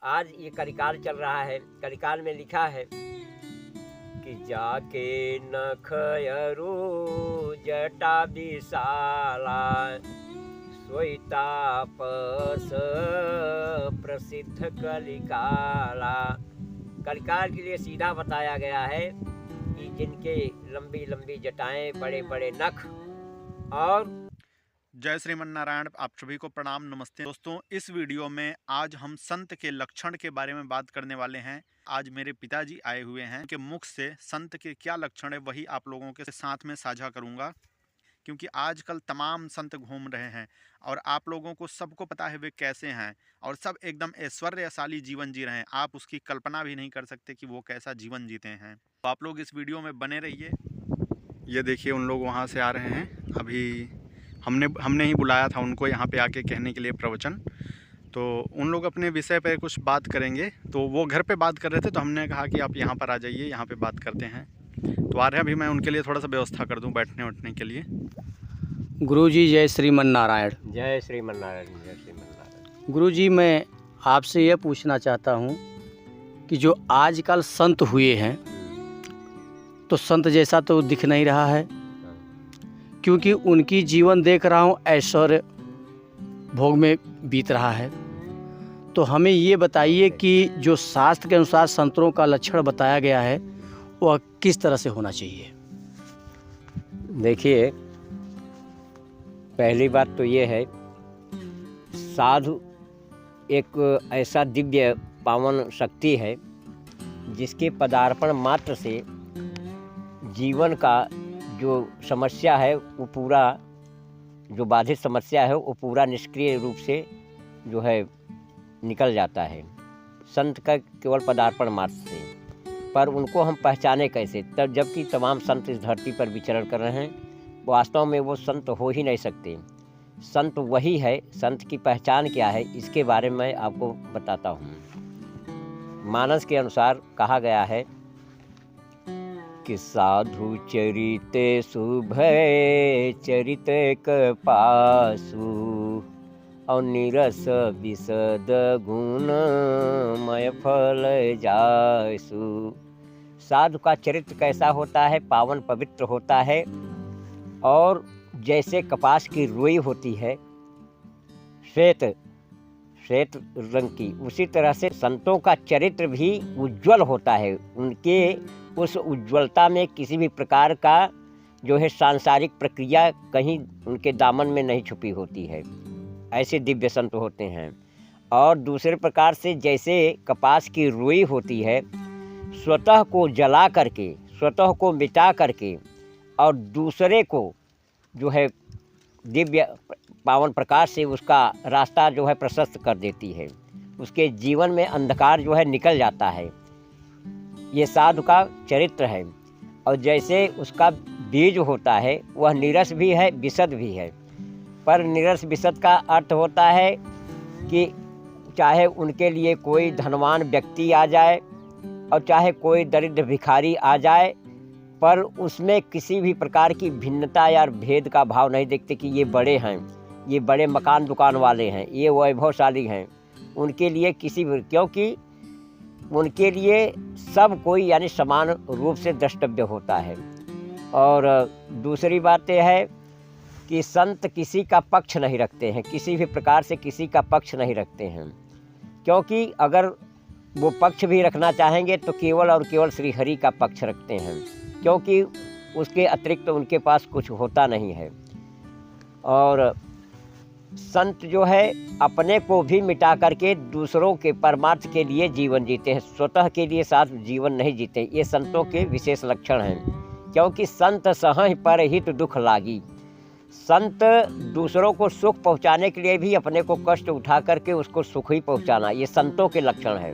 आज ये कलिकाल चल रहा है। कलिकाल में लिखा है कि जाके नखयरू जटा विशाला स्वतापस प्रसिद्ध कलिकाला। कलिकाल के लिए सीधा बताया गया है कि जिनके लंबी लंबी जटाएं, बड़े बड़े नख और जय श्रीमन्नारायण। आप सभी को प्रणाम, नमस्ते दोस्तों। इस वीडियो में आज हम संत के लक्षण के बारे में बात करने वाले हैं। आज मेरे पिताजी आए हुए हैं, उनके मुख से संत के क्या लक्षण है वही आप लोगों के साथ में साझा करूंगा, क्योंकि आजकल तमाम संत घूम रहे हैं और आप लोगों को सबको पता है वे कैसे हैं और सब एकदम ऐश्वर्यशाली जीवन जी रहे हैं। आप उसकी कल्पना भी नहीं कर सकते कि वो कैसा जीवन जीते हैं। तो आप लोग इस वीडियो में बने रहिए। ये देखिए, उन लोग वहाँ से आ रहे हैं। अभी हमने ही बुलाया था उनको यहाँ पे आके कहने के लिए प्रवचन। तो उन लोग अपने विषय पर कुछ बात करेंगे। तो वो घर पे बात कर रहे थे, तो हमने कहा कि आप यहाँ पर आ जाइए, यहाँ पे बात करते हैं। तो आ रहे हैं। अभी मैं उनके लिए थोड़ा सा व्यवस्था कर दूँ बैठने उठने के लिए। गुरुजी जय श्रीमन्नारायण। जय श्रीमन्नारायण। जय श्रीमन्नारायण। गुरुजी, मैं आपसे यह पूछना चाहता हूँ कि जो आजकल संत हुए हैं, तो संत जैसा तो दिख नहीं रहा है, क्योंकि उनकी जीवन देख रहा हूँ ऐश्वर्य भोग में बीत रहा है। तो हमें ये बताइए कि जो शास्त्र के अनुसार संतों का लक्षण बताया गया है वह किस तरह से होना चाहिए। देखिए, पहली बात तो ये है, साधु एक ऐसा दिव्य पावन शक्ति है जिसके पदार्पण मात्र से जीवन का जो समस्या है वो पूरा, जो बाधित समस्या है वो पूरा निष्क्रिय रूप से जो है निकल जाता है संत का केवल पदार्पण मात्र से। पर उनको हम पहचाने कैसे, तब जबकि तमाम संत इस धरती पर विचरण कर रहे हैं, वास्तव में वो संत हो ही नहीं सकते। संत वही है। संत की पहचान क्या है, इसके बारे में मैं आपको बताता हूँ। मानस के अनुसार कहा गया है कि साधु चरिते शुभय चरित कपासु और निरस विशद गुण मय फल जासु। साधु का चरित्र कैसा होता है? पावन पवित्र होता है, और जैसे कपास की रुई होती है श्वेत रंग की, उसी तरह से संतों का चरित्र भी उज्जवल होता है। उनके उस उज्ज्वलता में किसी भी प्रकार का जो है सांसारिक प्रक्रिया कहीं उनके दामन में नहीं छुपी होती है। ऐसे दिव्य संत होते हैं। और दूसरे प्रकार से जैसे कपास की रुई होती है, स्वतः को जला करके, स्वतः को मिटा करके और दूसरे को जो है दिव्य पावन प्रकाश से उसका रास्ता जो है प्रशस्त कर देती है, उसके जीवन में अंधकार जो है निकल जाता है। ये साधु का चरित्र है। और जैसे उसका बीज होता है वह नीरस भी है, विशद भी है। पर नीरस विशद का अर्थ होता है कि चाहे उनके लिए कोई धनवान व्यक्ति आ जाए और चाहे कोई दरिद्र भिखारी आ जाए, पर उसमें किसी भी प्रकार की भिन्नता या भेद का भाव नहीं देखते कि ये बड़े हैं, ये बड़े मकान दुकान वाले हैं, ये वैभवशाली हैं। उनके लिए किसी भी, क्योंकि उनके लिए सब कोई यानी समान रूप से द्रष्टव्य होता है। और दूसरी बात यह है कि संत किसी का पक्ष नहीं रखते हैं, किसी भी प्रकार से किसी का पक्ष नहीं रखते हैं, क्योंकि अगर वो पक्ष भी रखना चाहेंगे तो केवल और केवल श्री हरि का पक्ष रखते हैं, क्योंकि उसके अतिरिक्त तो उनके पास कुछ होता नहीं है। और संत जो है अपने को भी मिटा करके दूसरों के परमार्थ के लिए जीवन जीते हैं, स्वतः के लिए साथ जीवन नहीं जीते। ये संतों के विशेष लक्षण हैं, क्योंकि संत सहहि पर हित दुख लागी। संत दूसरों को सुख पहुंचाने के लिए भी अपने को कष्ट उठा करके उसको सुख ही पहुंचाना, ये संतों के लक्षण है।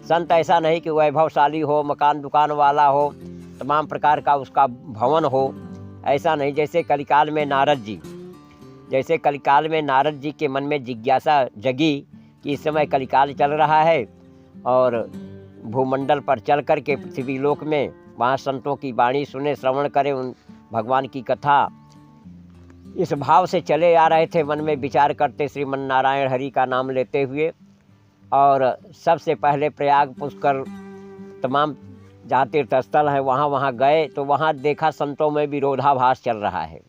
संत ऐसा नहीं कि वैभवशाली हो, मकान दुकान वाला हो, तमाम प्रकार का उसका भवन हो, ऐसा नहीं। जैसे कलिकाल में नारद जी के मन में जिज्ञासा जगी कि इस समय कलिकाल चल रहा है और भूमंडल पर चल कर के पृथ्वी लोक में वहाँ संतों की वाणी सुने, श्रवण करें उन भगवान की कथा। इस भाव से चले आ रहे थे, मन में विचार करते श्रीमन्नारायण हरि का नाम लेते हुए। और सबसे पहले प्रयाग पुष्कर तमाम जहाँ तीर्थस्थल हैं वहाँ गए तो वहाँ देखा संतों में विरोधाभास चल रहा है।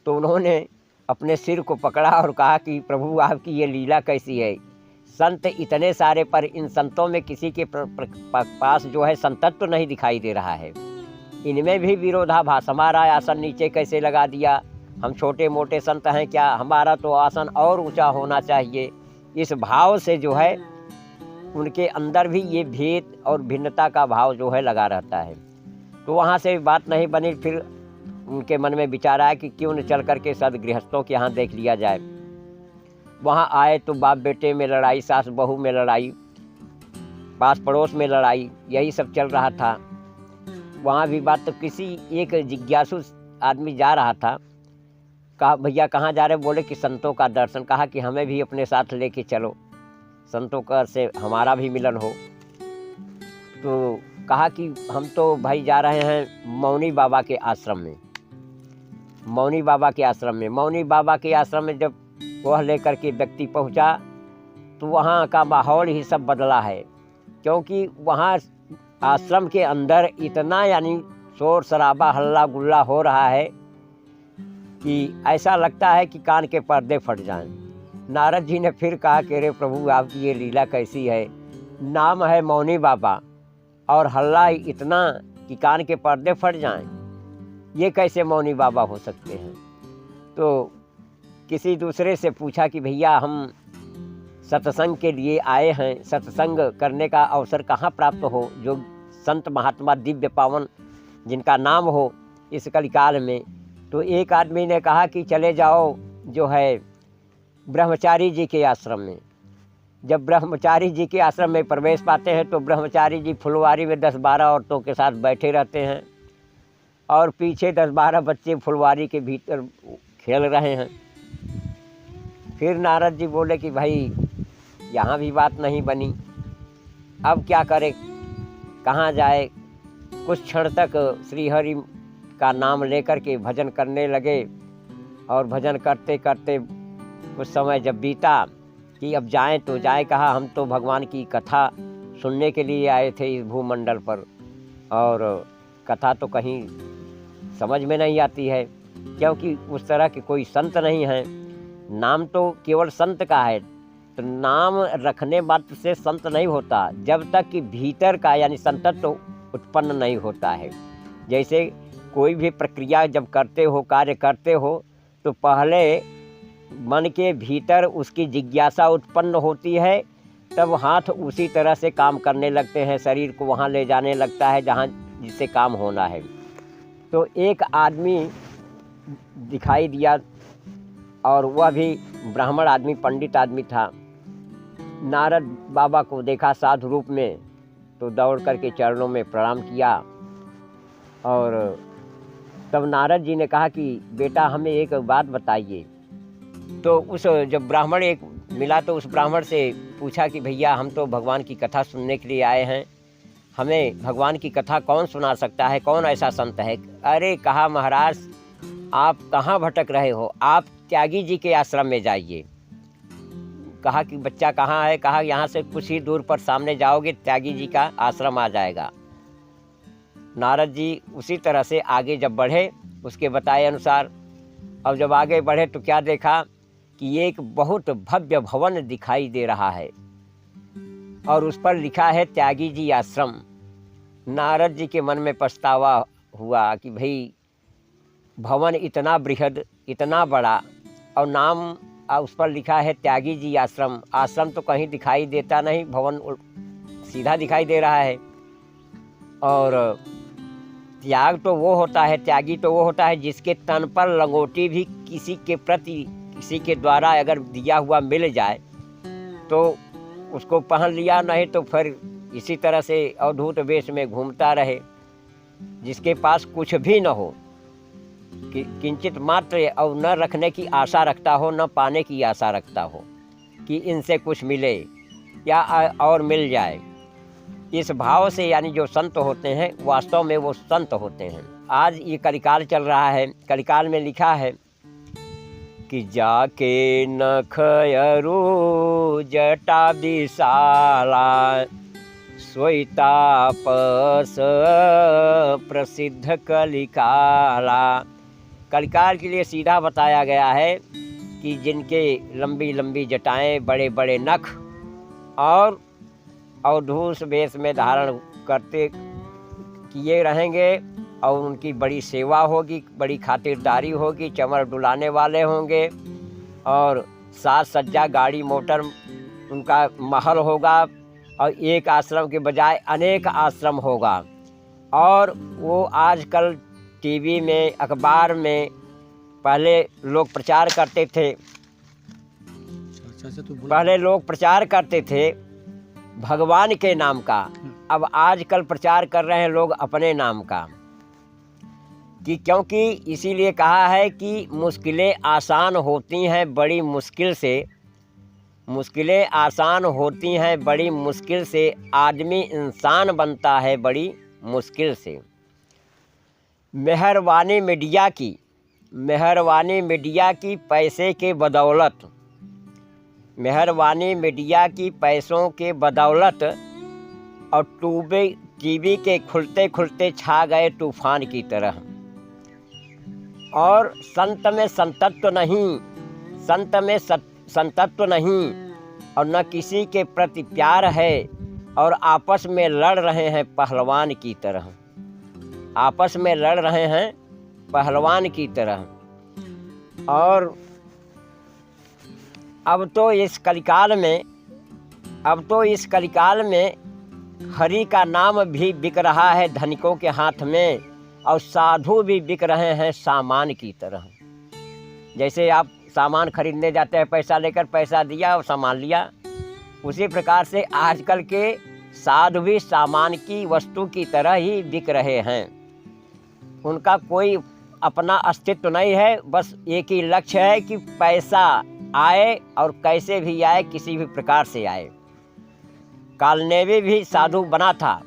तो उन्होंने अपने सिर को पकड़ा और कहा कि प्रभु आपकी ये लीला कैसी है, संत इतने सारे पर इन संतों में किसी के पास जो है संतत्व नहीं दिखाई दे रहा है, इनमें भी विरोधाभास। हमारा आसन नीचे कैसे लगा दिया, हम छोटे मोटे संत हैं क्या, हमारा तो आसन और ऊंचा होना चाहिए। इस भाव से जो है उनके अंदर भी ये भेद और भिन्नता का भाव जो है लगा रहता है। तो वहाँ से बात नहीं बनी। फिर उनके मन में विचार आया कि क्यों न चल करके सदगृहस्थों के यहाँ देख लिया जाए। वहाँ आए तो बाप बेटे में लड़ाई, सास बहू में लड़ाई, पास पड़ोस में लड़ाई, यही सब चल रहा था। वहाँ भी बात तो किसी एक जिज्ञासु आदमी जा रहा था, कहा भैया कहाँ जा रहे, बोले कि संतों का दर्शन। कहा कि हमें भी अपने साथ लेके चलो, संतों का से हमारा भी मिलन हो। तो कहा कि हम तो भाई जा रहे हैं मौनी बाबा के आश्रम में। मौनी बाबा के आश्रम में, मौनी बाबा के आश्रम में जब वह लेकर के व्यक्ति पहुंचा तो वहाँ का माहौल ही सब बदला है, क्योंकि वहाँ आश्रम के अंदर इतना यानी शोर शराबा हल्ला गुल्ला हो रहा है कि ऐसा लगता है कि कान के पर्दे फट जाएं। नारद जी ने फिर कहा कि अरे प्रभु आपकी ये लीला कैसी है, नाम है मौनी बाबा और हल्ला इतना कि कान के पर्दे फट जाएं, ये कैसे मौनी बाबा हो सकते हैं। तो किसी दूसरे से पूछा कि भैया हम सत्संग के लिए आए हैं, सत्संग करने का अवसर कहाँ प्राप्त हो, जो संत महात्मा दिव्य पावन जिनका नाम हो इस कलिकाल में। तो एक आदमी ने कहा कि चले जाओ जो है ब्रह्मचारी जी के आश्रम में। जब ब्रह्मचारी जी के आश्रम में प्रवेश पाते हैं तो ब्रह्मचारी जी फुलवारी में 10-12 औरतों के साथ बैठे रहते हैं और पीछे 10-12 बच्चे फुलवारी के भीतर खेल रहे हैं। फिर नारद जी बोले कि भाई यहाँ भी बात नहीं बनी, अब क्या करें, कहाँ जाए। कुछ क्षण तक श्रीहरि का नाम लेकर के भजन करने लगे और भजन करते करते कुछ समय जब बीता कि अब जाएं तो जाएं, कहा हम तो भगवान की कथा सुनने के लिए आए थे इस भूमंडल पर और कथा तो कहीं समझ में नहीं आती है, क्योंकि उस तरह के कोई संत नहीं हैं। नाम तो केवल संत का है, तो नाम रखने मात्र से संत नहीं होता जब तक कि भीतर का यानी संतत्व उत्पन्न नहीं होता है। जैसे कोई भी प्रक्रिया जब करते हो, कार्य करते हो, तो पहले मन के भीतर उसकी जिज्ञासा उत्पन्न होती है, तब हाथ उसी तरह से काम करने लगते हैं, शरीर को वहाँ ले जाने लगता है जहाँ जिससे काम होना है। तो एक आदमी दिखाई दिया और वह भी ब्राह्मण आदमी, पंडित आदमी था। नारद बाबा को देखा साधु रूप में तो दौड़ करके चरणों में प्रणाम किया और तब नारद जी ने कहा कि बेटा हमें एक बात बताइए। तो उस जब ब्राह्मण एक मिला तो उस ब्राह्मण से पूछा कि भैया हम तो भगवान की कथा सुनने के लिए आए हैं, हमें भगवान की कथा कौन सुना सकता है, कौन ऐसा संत है। अरे कहा महाराज आप कहाँ भटक रहे हो, आप त्यागी जी के आश्रम में जाइए। कहा कि बच्चा कहाँ है, कहा यहाँ से कुछ ही दूर पर सामने जाओगे त्यागी जी का आश्रम आ जाएगा। नारद जी उसी तरह से आगे जब बढ़े उसके बताए अनुसार, अब जब आगे बढ़े तो क्या देखा कि एक बहुत भव्य भवन दिखाई दे रहा है और उस पर लिखा है त्यागी जी आश्रम। नारद जी के मन में पछतावा हुआ कि भाई भवन इतना बृहद, इतना बड़ा और नाम उस पर लिखा है त्यागी जी आश्रम। आश्रम तो कहीं दिखाई देता नहीं, भवन सीधा दिखाई दे रहा है। और त्याग तो वो होता है, त्यागी तो वो होता है जिसके तन पर लंगोटी भी किसी के प्रति, किसी के द्वारा अगर दिया हुआ मिल जाए तो उसको पहन लिया, नहीं तो फिर इसी तरह से अवधूत वेश में घूमता रहे। जिसके पास कुछ भी न हो, कि किंचित मात्र और न रखने की आशा रखता हो, न पाने की आशा रखता हो कि इनसे कुछ मिले या और मिल जाए, इस भाव से यानी जो संत होते हैं वास्तव में वो संत होते हैं। आज ये कलिकाल चल रहा है, कलिकाल में लिखा है कि जाके नखयरू जटा विशाला सोईतापस प्रसिद्ध कलिकाला। कलिकाल के लिए सीधा बताया गया है कि जिनके लंबी लंबी जटाएं, बड़े बड़े नख और अवधूत वेश में धारण करते किए रहेंगे और उनकी बड़ी सेवा होगी, बड़ी खातिरदारी होगी, चमर डुलाने वाले होंगे और साज सज्जा, गाड़ी मोटर, उनका महल होगा और एक आश्रम के बजाय अनेक आश्रम होगा। और वो आजकल टीवी में, अखबार में पहले लोग प्रचार करते थे, पहले लोग प्रचार करते थे भगवान के नाम का, अब आजकल प्रचार कर रहे हैं लोग अपने नाम का। कि क्योंकि इसीलिए कहा है कि मुश्किलें आसान होती हैं बड़ी मुश्किल से, मुश्किलें आसान होती हैं बड़ी मुश्किल से, आदमी इंसान बनता है बड़ी मुश्किल से। मेहरबानी मीडिया की, मेहरबानी मीडिया की पैसे के बदौलत, मेहरबानी मीडिया की पैसों के बदौलत और टीवी के खुलते खुलते छा गए तूफान की तरह। और संत में संतत्व नहीं, संत में संतत्व नहीं और न किसी के प्रति प्यार है और आपस में लड़ रहे हैं पहलवान की तरह, आपस में लड़ रहे हैं पहलवान की तरह। और अब तो इस कलिकाल में, अब तो इस कलिकाल में हरि का नाम भी बिक रहा है धनिकों के हाथ में और साधु भी बिक रहे हैं सामान की तरह। जैसे आप सामान खरीदने जाते हैं, पैसा लेकर, पैसा दिया और सामान लिया, उसी प्रकार से आजकल के साधु भी सामान की वस्तु की तरह ही बिक रहे हैं। उनका कोई अपना अस्तित्व नहीं है, बस एक ही लक्ष्य है कि पैसा आए और कैसे भी आए, किसी भी प्रकार से आए। कालनेवी भी साधु बना था,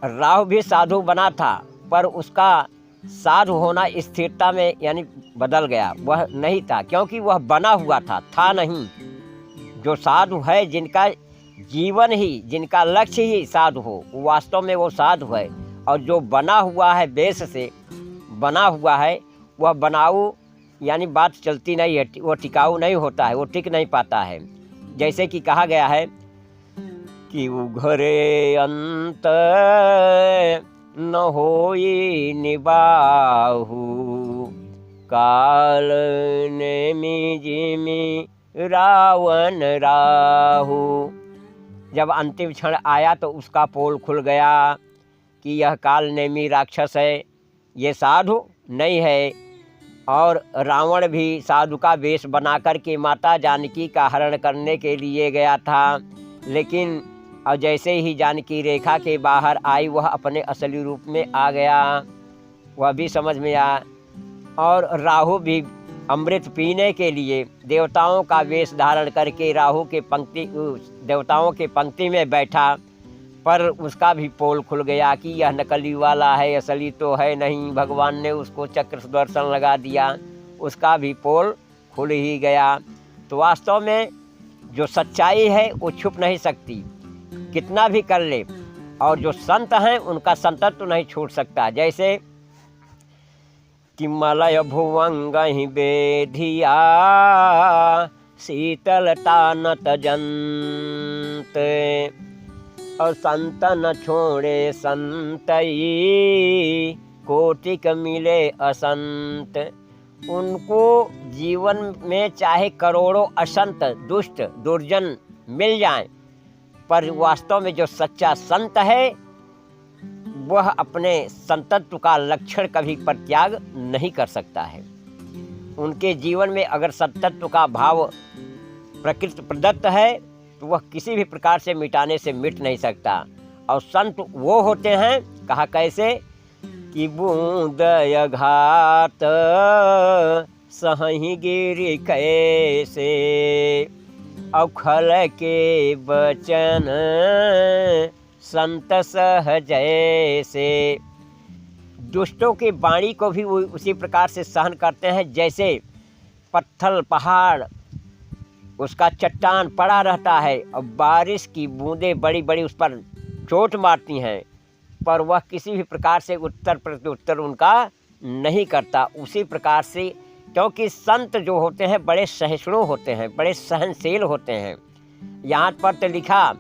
राहु भी साधु बना था, पर उसका साधु होना स्थिरता में यानी बदल गया, वह नहीं था क्योंकि वह बना हुआ था नहीं। जो साधु है, जिनका जीवन ही, जिनका लक्ष्य ही साधु हो, वास्तव में वो साधु है। और जो बना हुआ है, वेश से बना हुआ है, वह बनाऊ यानी बात चलती नहीं है, वो टिकाऊ नहीं होता है, वो टिक नहीं पाता है। जैसे कि कहा गया है कि उघरे अंत न होई निबाहु, काल नेमि जिमि रावण राहु। जब अंतिम क्षण आया तो उसका पोल खुल गया कि यह काल नेमी राक्षस है, ये साधु नहीं है। और रावण भी साधु का वेश बना कर के माता जानकी का हरण करने के लिए गया था, लेकिन और जैसे ही जानकी रेखा के बाहर आई, वह अपने असली रूप में आ गया, वह भी समझ में आया। और राहु भी अमृत पीने के लिए देवताओं का वेश धारण करके राहु के पंक्ति, देवताओं के पंक्ति में बैठा, पर उसका भी पोल खुल गया कि यह नकली वाला है, असली तो है नहीं। भगवान ने उसको चक्र सुदर्शन लगा दिया, उसका भी पोल खुल ही गया। तो वास्तव में जो सच्चाई है वो छुप नहीं सकती, कितना भी कर ले। और जो संत हैं उनका संतत्व तो नहीं छूट सकता। जैसे कि मलय भुवंग ही बेधिया शीतलता न तजंत, और संत न छोड़े संतई कोटिक मिले असंत। उनको जीवन में चाहे करोड़ों असंत दुष्ट दुर्जन मिल जाएं, पर वास्तव में जो सच्चा संत है वह अपने संतत्व का लक्षण कभी परित्याग नहीं कर सकता है। उनके जीवन में अगर संतत्व का भाव प्रकृति प्रदत्त है तो वह किसी भी प्रकार से मिटाने से मिट नहीं सकता। और संत वो होते हैं, कहा कैसे कि बूंदय घात सहहि गिरि कैसे, अखल के बचन संत सहजैसे। दुष्टों की वाणी को भी वो उसी प्रकार से सहन करते हैं जैसे पत्थर पहाड़ उसका चट्टान पड़ा रहता है और बारिश की बूंदें बड़ी बड़ी उस पर चोट मारती हैं, पर वह किसी भी प्रकार से उत्तर प्रत्युत्तर उनका नहीं करता। उसी प्रकार से क्योंकि संत जो होते हैं बड़े सहिष्णु होते हैं, बड़े सहनशील होते हैं। यहाँ पर तो लिखा,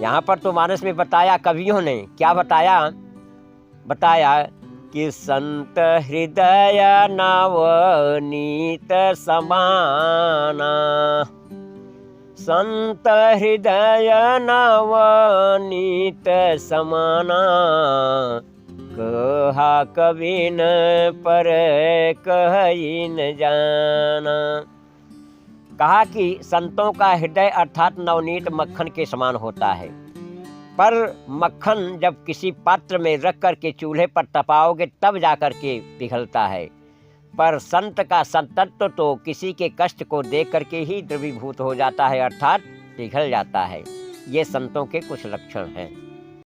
यहाँ पर तो मानस में बताया कवियों ने क्या बताया कि संत हृदय नवनीत समाना, संत हृदय नवनीत समाना, कहा कवि न पर कही न जाना। कहा कि संतों का हृदय अर्थात नवनीत मक्खन के समान होता है, पर मक्खन जब किसी पात्र में रख कर के चूल्हे पर तपाओगे तब जा कर के पिघलता है, पर संत का संतत्व तो किसी के कष्ट को देख करके ही द्रवीभूत हो जाता है, अर्थात पिघल जाता है। ये संतों के कुछ लक्षण हैं।